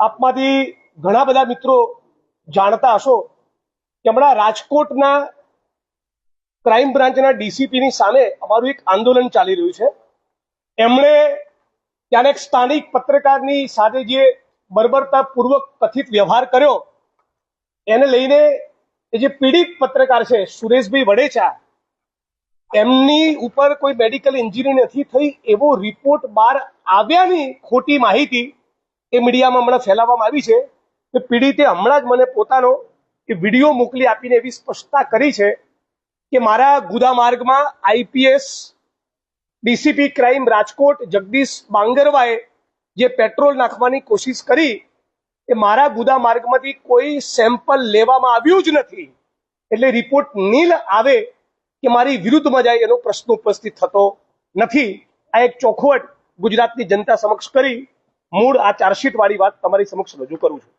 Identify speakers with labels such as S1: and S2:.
S1: આપમાંથી ઘણા બધા મિત્રો જાણતા હશો કે હમણાં રાજકોટના ક્રાઇમ બ્રાન્ચના ડીસીપીની સામે અમારું એક આંદોલન ચાલી રહ્યું છે। એમણે ત્યાં એક સ્થાનિક પત્રકારની સાથે જે બર્બરતાપૂર્વક કથિત વ્યવહાર કર્યો એને લઈને જે પીડિત પત્રકાર છે સુરેશભાઈ વડેચા, એમની ઉપર કોઈ મેડિકલ ઇન્જરી નથી થઈ એવો રિપોર્ટ બહાર આવ્યાની ખોટી માહિતી એ મીડિયામાં હમણાં ફેલાવવામાં આવી છે કે પીડિતે હમણાં જ મને પોતાનો વિડીયો મોકલી આપીને એવી સ્પષ્ટતા કરી છે કે મારા ગુદા માર્ગમાં IPS DCP crime Rajkot Jagdish બાંગરવાએ જે પેટ્રોલ નાખવાની કોશિશ કરી એ મારા ગુદા માર્ગમાંથી કોઈ સેમ્પલ લેવામાં આવ્યું જ નથી, એટલે રિપોર્ટ નીલ આવે કે મારી વિરુદ્ધમાં જાય એનો પ્રશ્ન ઉપસ્થિત થતો નથી। આ એક ચોખવટ ગુજરાતની જનતા સમક્ષ કરી મૂળ આ ચાર્જશીટ વાળી વાત તમારી સમક્ષ રજૂ કરું છું।